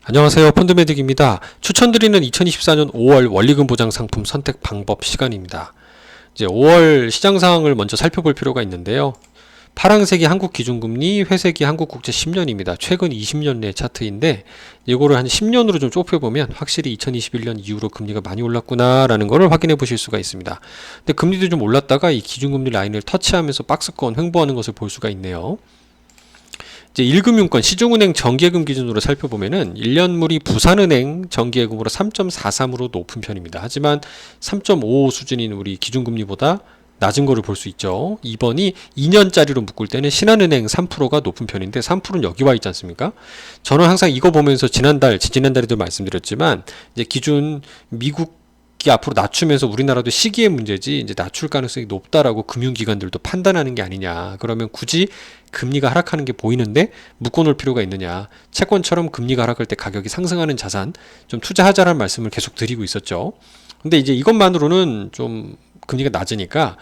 안녕하세요. 펀드메딕입니다. 추천드리는 2024년 5월 원리금 보장 상품 선택 방법 시간입니다. 이제 5월 시장 상황을 먼저 살펴볼 필요가 있는데요. 파란색이 한국 기준금리, 회색이 한국 국채 10년입니다. 최근 20년 내 차트인데 이거를 한 10년으로 좀 좁혀보면 확실히 2021년 이후로 금리가 많이 올랐구나 라는 것을 확인해 보실 수가 있습니다. 근데 금리도 좀 올랐다가 이 기준금리 라인을 터치하면서 박스권 횡보하는 것을 볼 수가 있네요. 이제 1금융권 시중은행 정기예금 기준으로 살펴보면은 1년물이 부산은행 정기예금으로 3.43으로 높은 편입니다. 하지만 3.55 수준인 우리 기준금리보다 낮은 거를 볼 수 있죠. 2번이 2년짜리로 묶을 때는 신한은행 3%가 높은 편인데 3%는 여기 와 있지 않습니까? 저는 항상 이거 보면서 지난달에도 말씀드렸지만 이제 기준 미국이 앞으로 낮추면서 우리나라도 시기의 문제지 이제 낮출 가능성이 높다라고 금융기관들도 판단하는 게 아니냐. 그러면 굳이 금리가 하락하는 게 보이는데 묶어놓을 필요가 있느냐. 채권처럼 금리가 하락할 때 가격이 상승하는 자산 좀 투자하자라는 말씀을 계속 드리고 있었죠. 근데 이제 이것만으로는 좀 금리가 낮으니까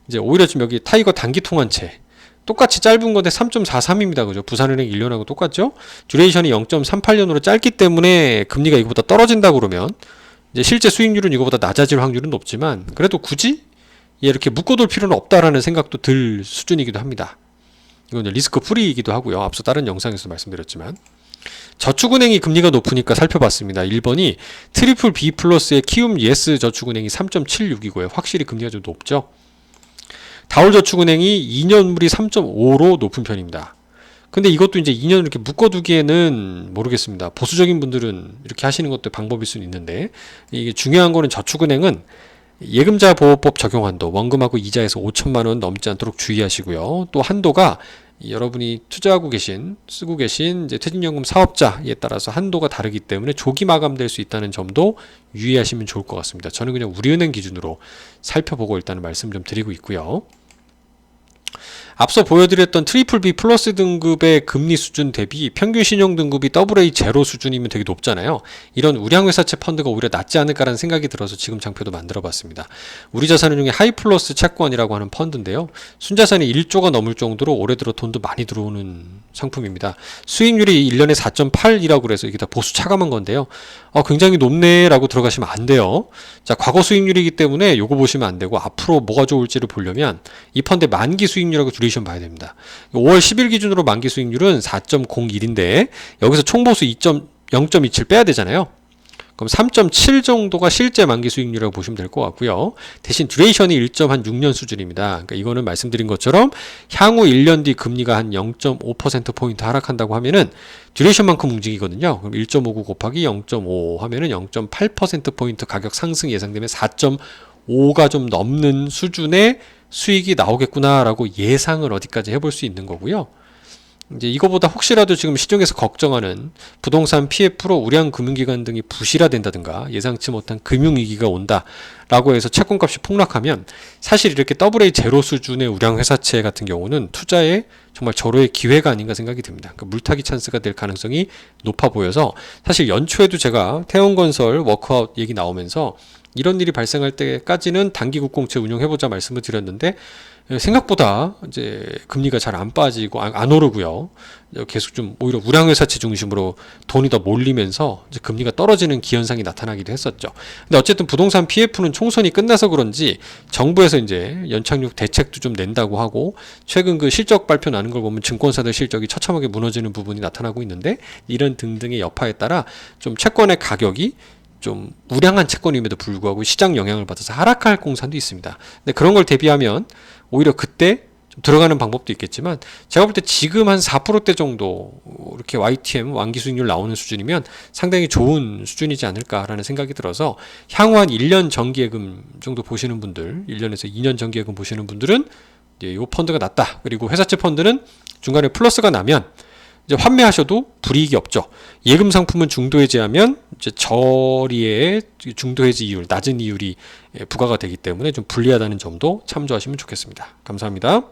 이제 오히려 지금 여기 타이거 단기 통환채 똑같이 짧은 건데 3.43입니다. 그죠? 부산은행 1년하고 똑같죠? 듀레이션이 0.38년으로 짧기 때문에 금리가 이거보다 떨어진다 그러면 이제 실제 수익률은 이거보다 낮아질 확률은 높지만 그래도 굳이 이렇게 묶어둘 필요는 없다라는 생각도 들 수준이기도 합니다. 이건 리스크 프리이기도 하고요. 앞서 다른 영상에서 말씀드렸지만 저축은행이 금리가 높으니까 살펴봤습니다. 1번이 트리플 B 플러스의 키움 예스 저축은행이 3.76이고요. 확실히 금리가 좀 높죠. 다올저축은행이 2년물이 3.5로 높은 편입니다. 근데 이것도 이제 2년을 이렇게 묶어두기에는 모르겠습니다. 보수적인 분들은 이렇게 하시는 것도 방법일 수는 있는데 이게 중요한 거는 저축은행은 예금자 보호법 적용 한도 원금하고 이자에서 5천만 원 넘지 않도록 주의하시고요. 또 한도가 여러분이 투자하고 계신 쓰고 계신 이제 퇴직연금 사업자에 따라서 한도가 다르기 때문에 조기 마감될 수 있다는 점도 유의하시면 좋을 것 같습니다. 저는 그냥 우리은행 기준으로 살펴보고 일단은 말씀 좀 드리고 있고요. 앞서 보여드렸던 트리플 B 플러스 등급의 금리 수준 대비 평균 신용 등급이 AA 제로 수준이면 되게 높잖아요. 이런 우량회사채 펀드가 오히려 낫지 않을까라는 생각이 들어서 지금 장표도 만들어봤습니다. 우리자산은행의 하이플러스 채권이라고 하는 펀드인데요. 순자산이 1조가 넘을 정도로 올해 들어 돈도 많이 들어오는 상품입니다. 수익률이 1년에 4.8이라고 그래서 이게 다 보수 차감한 건데요. 굉장히 높네 라고 들어가시면 안 돼요. 자, 과거 수익률이기 때문에 요거 보시면 안 되고 앞으로 뭐가 좋을지를 보려면 이 펀드의 만기 수익률하고 듀레이션 봐야 됩니다. 5월 10일 기준으로 만기 수익률은 4.01인데 여기서 총보수 0.27 빼야 되잖아요. 그럼 3.7 정도가 실제 만기 수익률이라고 보시면 될 것 같고요. 대신 듀레이션이 1.6년 수준입니다. 그러니까 이거는 말씀드린 것처럼 향후 1년 뒤 금리가 한 0.5%포인트 하락한다고 하면은 듀레이션만큼 움직이거든요. 그럼 1.59 곱하기 0.5 하면은 0.8%포인트 가격 상승 예상되면 4.5가 좀 넘는 수준의 수익이 나오겠구나라고 예상을 어디까지 해볼 수 있는 거고요. 이제 이거보다 혹시라도 지금 시중에서 걱정하는 부동산 PF로 우량 금융기관 등이 부실화된다든가 예상치 못한 금융위기가 온다라고 해서 채권값이 폭락하면 사실 이렇게 AA 제로 수준의 우량 회사채 같은 경우는 투자에 정말 절호의 기회가 아닌가 생각이 듭니다. 그러니까 물타기 찬스가 될 가능성이 높아 보여서 사실 연초에도 제가 태원건설 워크아웃 얘기 나오면서 이런 일이 발생할 때까지는 단기 국공채 운용해보자 말씀을 드렸는데 생각보다 이제 금리가 잘 안 빠지고 안 오르고요. 계속 좀 오히려 우량회사채 중심으로 돈이 더 몰리면서 이제 금리가 떨어지는 기현상이 나타나기도 했었죠. 근데 어쨌든 부동산 PF는 총선이 끝나서 그런지 정부에서 이제 연착륙 대책도 좀 낸다고 하고 최근 그 실적 발표 나는 걸 보면 증권사들 실적이 처참하게 무너지는 부분이 나타나고 있는데 이런 등등의 여파에 따라 좀 채권의 가격이 좀 우량한 채권임에도 불구하고 시장 영향을 받아서 하락할 공산도 있습니다. 근데 그런 걸 대비하면 오히려 그때 좀 들어가는 방법도 있겠지만 제가 볼 때 지금 한 4%대 정도 이렇게 YTM 완기 수익률 나오는 수준이면 상당히 좋은 수준이지 않을까라는 생각이 들어서 향후 한 1년 정기예금 정도 보시는 분들 1년에서 2년 정기예금 보시는 분들은 이제 이 펀드가 낫다. 그리고 회사채 펀드는 중간에 플러스가 나면 이제 환매하셔도 불이익이 없죠. 예금 상품은 중도 해지하면 이제 저리의 중도 해지 이율, 낮은 이율이 부과가 되기 때문에 좀 불리하다는 점도 참조하시면 좋겠습니다. 감사합니다.